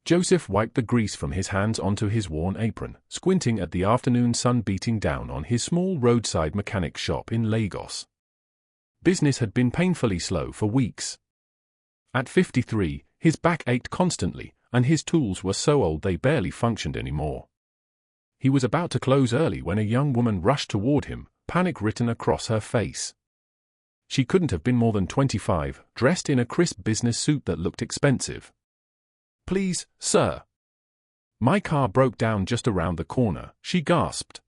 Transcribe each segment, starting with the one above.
Joseph wiped the grease from his hands onto his worn apron, squinting at the afternoon sun beating down on his small roadside mechanic shop in Lagos. Business had been painfully slow for weeks. At 53, his back ached constantly, and his tools were so old they barely functioned anymore. He was about to close early when a young woman rushed toward him, panic written across her face. She couldn't have been more than 25, dressed in a crisp business suit that looked expensive. "Please, sir. My car broke down just around the corner," she gasped.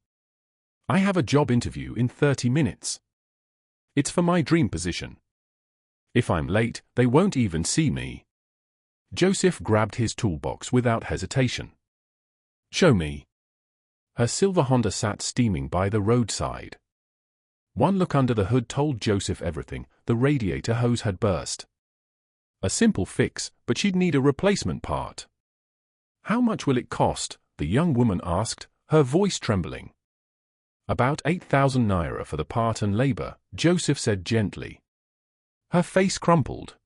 "I have a job interview in 30 minutes. It's for my dream position. If I'm late, they won't even see me." Joseph grabbed his toolbox without hesitation. "Show me." Her silver Honda sat steaming by the roadside. One look under the hood told Joseph everything. The radiator hose had burst. A simple fix, but she'd need a replacement part. "How much will it cost?" the young woman asked, her voice trembling. "About 8,000 naira for the part and labor," Joseph said gently. Her face crumpled.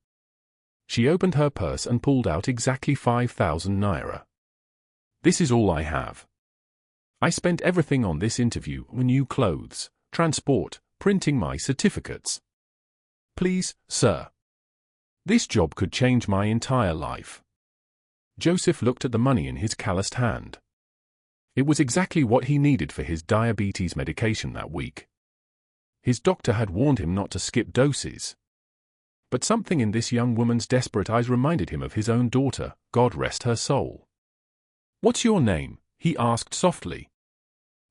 She opened her purse and pulled out exactly 5,000 naira. "This is all I have. I spent everything on this interview, new clothes, transport, printing my certificates. Please, sir. This job could change my entire life." Joseph looked at the money in his calloused hand. It was exactly what he needed for his diabetes medication that week. His doctor had warned him not to skip doses. But something in this young woman's desperate eyes reminded him of his own daughter, God rest her soul. "What's your name?" he asked softly.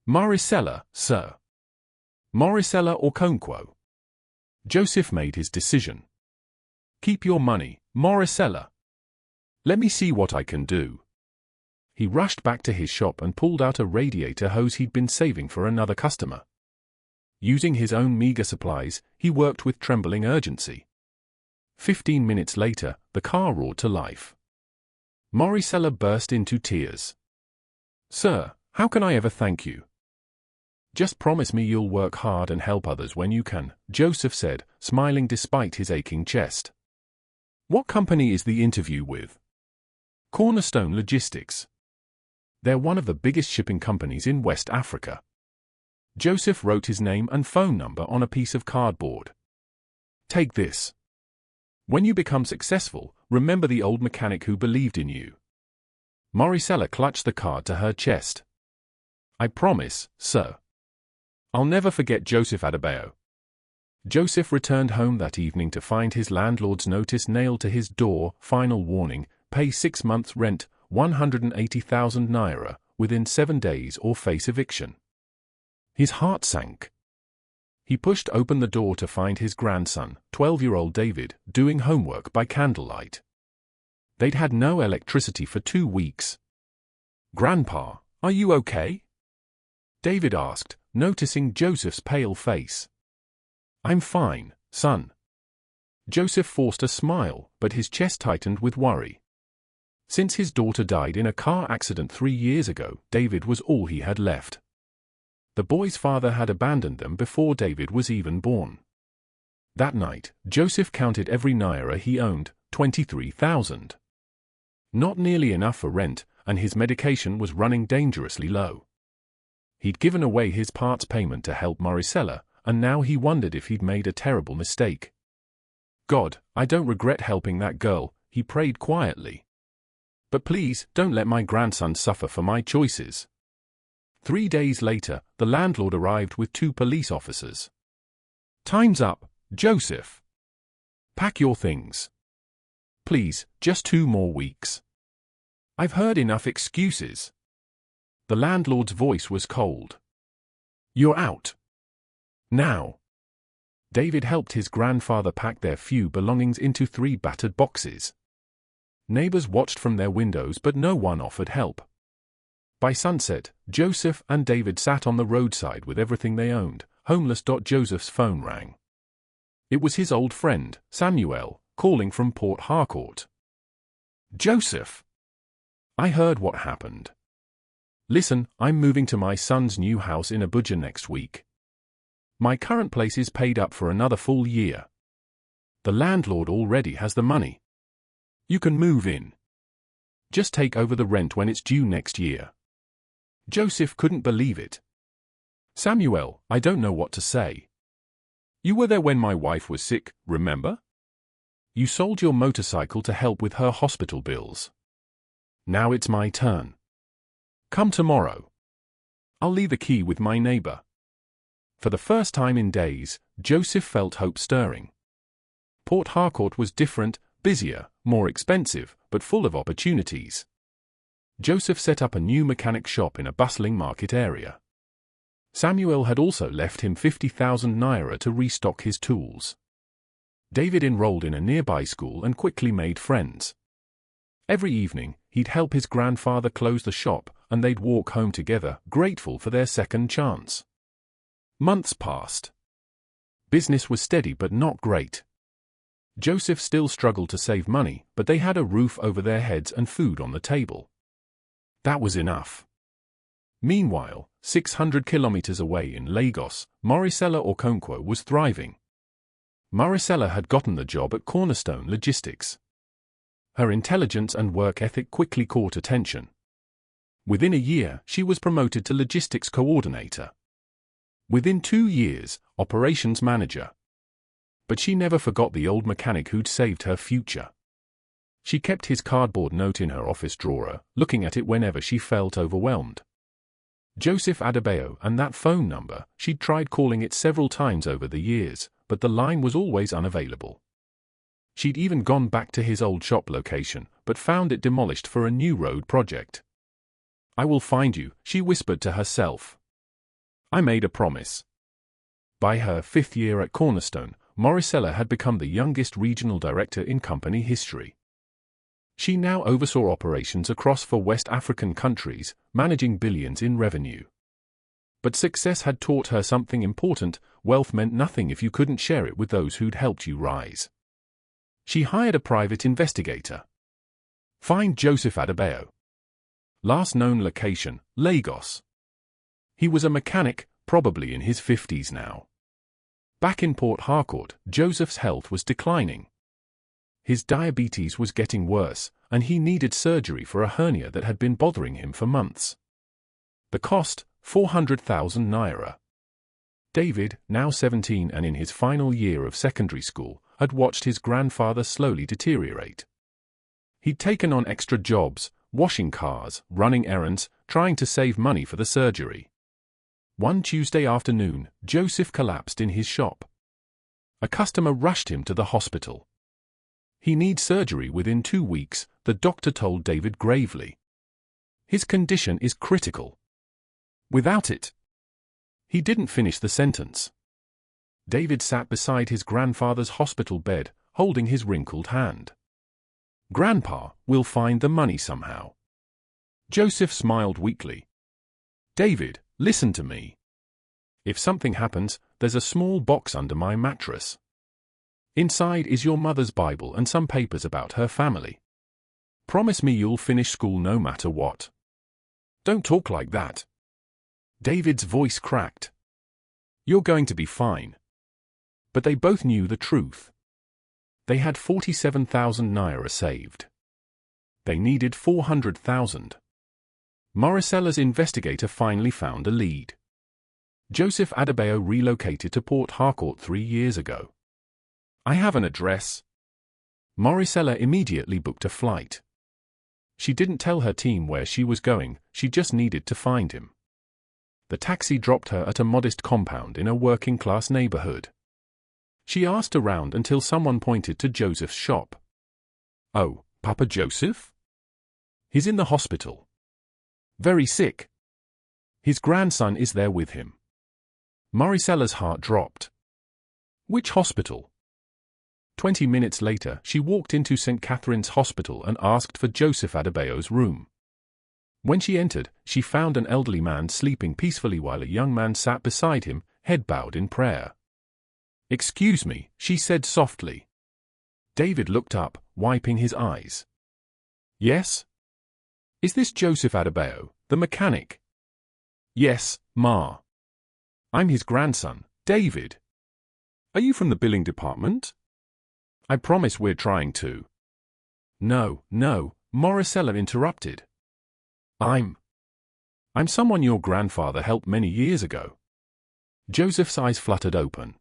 "Maricela, sir." "Maricela Okonkwo." Joseph made his decision. "Keep your money, Maricela. Let me see what I can do." He rushed back to his shop and pulled out a radiator hose he'd been saving for another customer. Using his own meager supplies, he worked with trembling urgency. 15 minutes later, the car roared to life. Maricela burst into tears. "Sir, how can I ever thank you?" "Just promise me you'll work hard and help others when you can," Joseph said, smiling despite his aching chest. "What company is the interview with?" "Cornerstone Logistics. They're one of the biggest shipping companies in West Africa." Joseph wrote his name and phone number on a piece of cardboard. "Take this. When you become successful, remember the old mechanic who believed in you." Maricela clutched the card to her chest. "I promise, sir. I'll never forget Joseph Adebayo." Joseph returned home that evening to find his landlord's notice nailed to his door. Final warning: pay 6 months' rent, 180,000 naira, within 7 days or face eviction. His heart sank. He pushed open the door to find his grandson, 12-year-old David, doing homework by candlelight. They'd had no electricity for 2 weeks. "Grandpa, are you okay?" David asked, noticing Joseph's pale face. "I'm fine, son." Joseph forced a smile, but his chest tightened with worry. Since his daughter died in a car accident 3 years ago, David was all he had left. The boy's father had abandoned them before David was even born. That night, Joseph counted every naira he owned, 23,000. Not nearly enough for rent, and his medication was running dangerously low. He'd given away his part's payment to help Maricela, and now he wondered if he'd made a terrible mistake. "God, I don't regret helping that girl," he prayed quietly. "But please, don't let my grandson suffer for my choices." 3 days later, the landlord arrived with 2 police officers. "Time's up, Joseph. Pack your things. Please, just 2 more weeks. I've heard enough excuses." The landlord's voice was cold. "You're out. Now." David helped his grandfather pack their few belongings into 3 battered boxes. Neighbors watched from their windows, but no one offered help. By sunset, Joseph and David sat on the roadside with everything they owned. Homeless. Joseph's phone rang. It was his old friend, Samuel, calling from Port Harcourt. "Joseph, I heard what happened. Listen, I'm moving to my son's new house in Abuja next week. My current place is paid up for another full year. The landlord already has the money. You can move in." Just take over the rent when it's due next year." Joseph couldn't believe it. "Samuel, I don't know what to say. You were there when my wife was sick, remember? You sold your motorcycle to help with her hospital bills. Now it's my turn. Come tomorrow. I'll leave the key with my neighbor." For the first time in days, Joseph felt hope stirring. Port Harcourt was different, busier, more expensive, but full of opportunities. Joseph set up a new mechanic shop in a bustling market area. Samuel had also left him 50,000 naira to restock his tools. David enrolled in a nearby school and quickly made friends. Every evening, he'd help his grandfather close the shop, and they'd walk home together, grateful for their second chance. Months passed. Business was steady but not great. Joseph still struggled to save money, but they had a roof over their heads and food on the table. That was enough. Meanwhile, 600 kilometers away in Lagos, Moricella Okonkwo was thriving. Moricella had gotten the job at Cornerstone Logistics. Her intelligence and work ethic quickly caught attention. Within a year, she was promoted to logistics coordinator. Within 2 years, operations manager. But she never forgot the old mechanic who'd saved her future. She kept his cardboard note in her office drawer, looking at it whenever she felt overwhelmed. Joseph Adebayo, and that phone number, she'd tried calling it several times over the years, but the line was always unavailable. She'd even gone back to his old shop location, but found it demolished for a new road project. "I will find you," she whispered to herself. I made a promise. By her 5th year at Cornerstone, Moricella had become the youngest regional director in company history. She now oversaw operations across 4 West African countries, managing billions in revenue. But success had taught her something important: wealth meant nothing if you couldn't share it with those who'd helped you rise. She hired a private investigator. Find Joseph Adebayo. Last known location, Lagos. He was a mechanic, probably in his 50s now. Back in Port Harcourt, Joseph's health was declining. His diabetes was getting worse, and he needed surgery for a hernia that had been bothering him for months. The cost, 400,000 naira. David, now 17 and in his final year of secondary school, had watched his grandfather slowly deteriorate. He'd taken on extra jobs, washing cars, running errands, trying to save money for the surgery. One Tuesday afternoon, Joseph collapsed in his shop. A customer rushed him to the hospital. "He needs surgery within 2 weeks," the doctor told David gravely. "His condition is critical. Without it..." He didn't finish the sentence. David sat beside his grandfather's hospital bed, holding his wrinkled hand. "Grandpa, we'll find the money somehow." Joseph smiled weakly. "David, listen to me. If something happens, there's a small box under my mattress. Inside is your mother's Bible and some papers about her family. Promise me you'll finish school no matter what." "Don't talk like that." David's voice cracked. "You're going to be fine." But they both knew the truth. They had 47,000 naira saved. They needed 400,000. Moricella's investigator finally found a lead. Joseph Adebayo relocated to Port Harcourt 3 years ago. "I have an address." Moricella immediately booked a flight. She didn't tell her team where she was going, she just needed to find him. The taxi dropped her at a modest compound in a working-class neighborhood. She asked around until someone pointed to Joseph's shop. "Oh, Papa Joseph? He's in the hospital. Very sick. His grandson is there with him." Moricella's heart dropped. "Which hospital?" 20 minutes later, she walked into St. Catherine's Hospital and asked for Joseph Adebayo's room. When she entered, she found an elderly man sleeping peacefully while a young man sat beside him, head bowed in prayer. "Excuse me," she said softly. David looked up, wiping his eyes. "Yes? Is this Joseph Adebayo, the mechanic?" "Yes, Ma. I'm his grandson, David. Are you from the billing department?" "I promise we're trying to." No, Moricella interrupted. I'm someone your grandfather helped many years ago. Joseph's eyes fluttered open.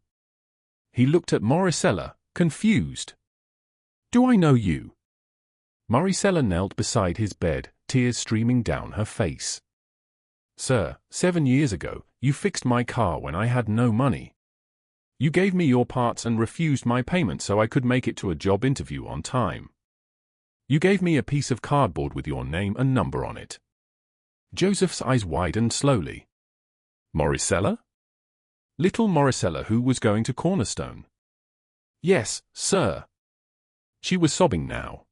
He looked at Moricella, confused. Do I know you? Moricella knelt beside his bed, tears streaming down her face. Sir, 7 years ago, you fixed my car when I had no money. You gave me your parts and refused my payment so I could make it to a job interview on time. You gave me a piece of cardboard with your name and number on it. Joseph's eyes widened slowly. Moricella? Little Moricella who was going to Cornerstone. Yes, sir. She was sobbing now.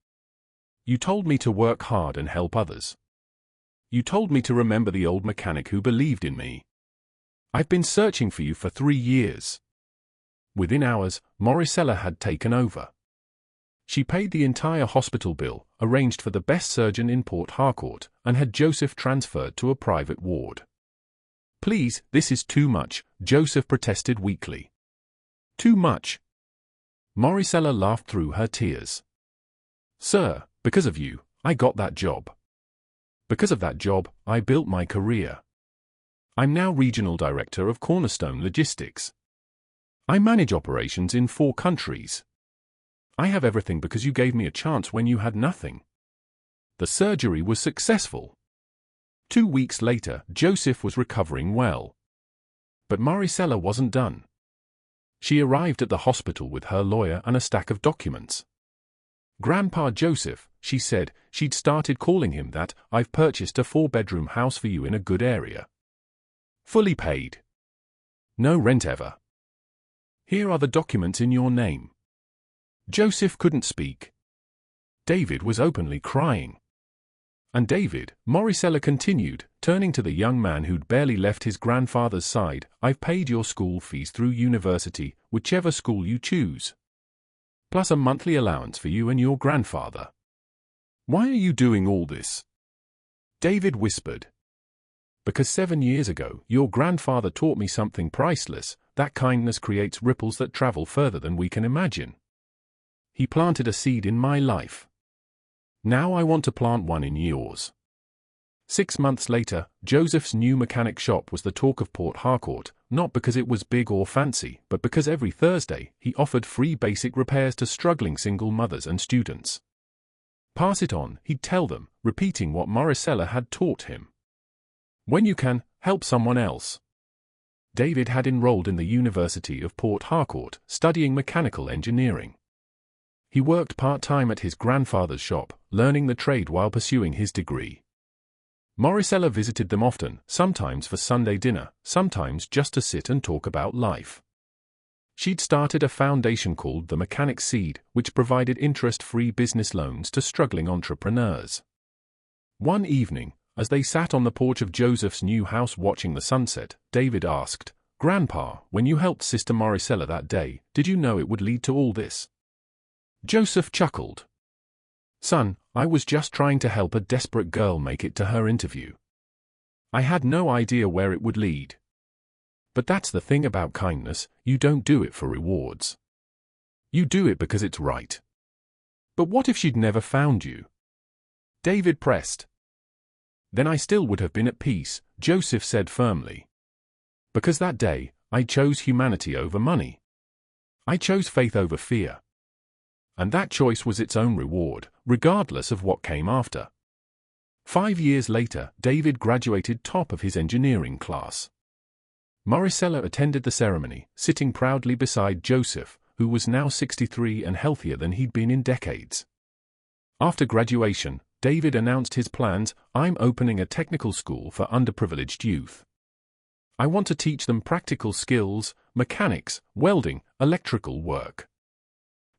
You told me to work hard and help others. You told me to remember the old mechanic who believed in me. I've been searching for you for 3 years. Within hours, Moricella had taken over. She paid the entire hospital bill, arranged for the best surgeon in Port Harcourt, and had Joseph transferred to a private ward. Please, this is too much, Joseph protested weakly. Too much? Moricella laughed through her tears. Sir, because of you, I got that job. Because of that job, I built my career. I'm now Regional Director of Cornerstone Logistics. I manage operations in 4 countries. I have everything because you gave me a chance when you had nothing. The surgery was successful. 2 weeks later, Joseph was recovering well. But Moricella wasn't done. She arrived at the hospital with her lawyer and a stack of documents. Grandpa Joseph, she said, she'd started calling him that, I've purchased a 4-bedroom house for you in a good area. Fully paid. No rent ever. Here are the documents in your name. Joseph couldn't speak. David was openly crying. And David, Moricella continued, turning to the young man who'd barely left his grandfather's side, I've paid your school fees through university, whichever school you choose. Plus a monthly allowance for you and your grandfather. Why are you doing all this? David whispered. Because 7 years ago, your grandfather taught me something priceless, that kindness creates ripples that travel further than we can imagine. He planted a seed in my life. Now I want to plant one in yours. 6 months later, Joseph's new mechanic shop was the talk of Port Harcourt, not because it was big or fancy, but because every Thursday, he offered free basic repairs to struggling single mothers and students. Pass it on, he'd tell them, repeating what Moricella had taught him. When you can, help someone else. David had enrolled in the University of Port Harcourt, studying mechanical engineering. He worked part-time at his grandfather's shop, learning the trade while pursuing his degree. Moricella visited them often, sometimes for Sunday dinner, sometimes just to sit and talk about life. She'd started a foundation called the Mechanic Seed, which provided interest-free business loans to struggling entrepreneurs. One evening, as they sat on the porch of Joseph's new house watching the sunset, David asked, Grandpa, when you helped Sister Moricella that day, did you know it would lead to all this? Joseph chuckled. Son, I was just trying to help a desperate girl make it to her interview. I had no idea where it would lead. But that's the thing about kindness, you don't do it for rewards. You do it because it's right. But what if she'd never found you? David pressed. Then I still would have been at peace, Joseph said firmly. Because that day, I chose humanity over money. I chose faith over fear. And that choice was its own reward, regardless of what came after. 5 years later, David graduated top of his engineering class. Moricella attended the ceremony, sitting proudly beside Joseph, who was now 63 and healthier than he'd been in decades. After graduation, David announced his plans, I'm opening a technical school for underprivileged youth. I want to teach them practical skills, mechanics, welding, electrical work.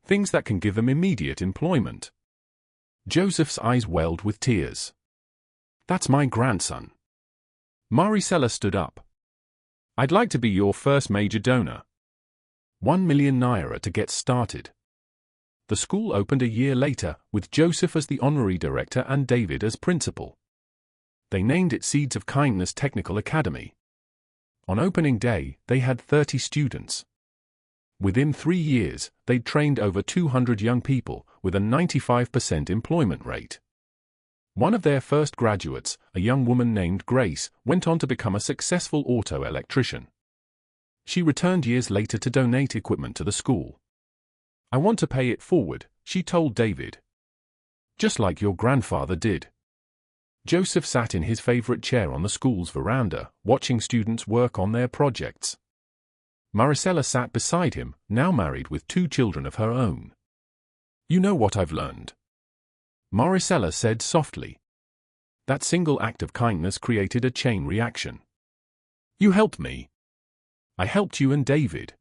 Things that can give them immediate employment. Joseph's eyes welled with tears. That's my grandson. Moricella stood up. I'd like to be your first major donor. 1 million naira to get started. The school opened a year later, with Joseph as the honorary director and David as principal. They named it Seeds of Kindness Technical Academy. On opening day, they had 30 students. Within 3 years, they'd trained over 200 young people, with a 95% employment rate. One of their first graduates, a young woman named Grace, went on to become a successful auto electrician. She returned years later to donate equipment to the school. "I want to pay it forward," she told David. "Just like your grandfather did." Joseph sat in his favorite chair on the school's veranda, watching students work on their projects. Maricela sat beside him, now married with 2 children of her own. "You know what I've learned?" Maricela said softly. That single act of kindness created a chain reaction. "You helped me. I helped you and David.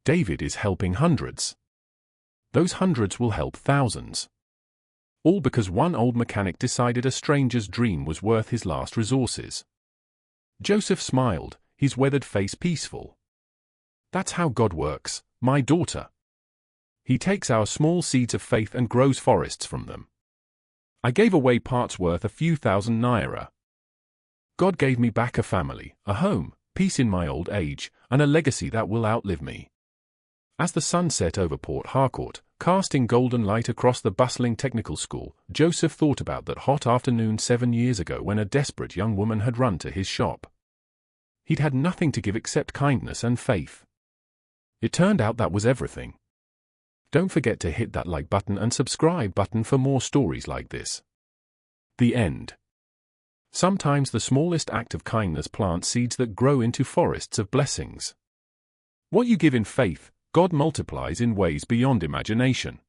David is helping hundreds. Those hundreds will help thousands. All because one old mechanic decided a stranger's dream was worth his last resources." Joseph smiled, his weathered face peaceful. "That's how God works, my daughter. He takes our small seeds of faith and grows forests from them. I gave away parts worth a few thousand naira. God gave me back a family, a home, peace in my old age, and a legacy that will outlive me." As the sun set over Port Harcourt, casting golden light across the bustling technical school, Joseph thought about that hot afternoon 7 years ago when a desperate young woman had run to his shop. He'd had nothing to give except kindness and faith. It turned out that was everything. Don't forget to hit that like button and subscribe button for more stories like this. The end. Sometimes the smallest act of kindness plants seeds that grow into forests of blessings. What you give in faith, God multiplies in ways beyond imagination.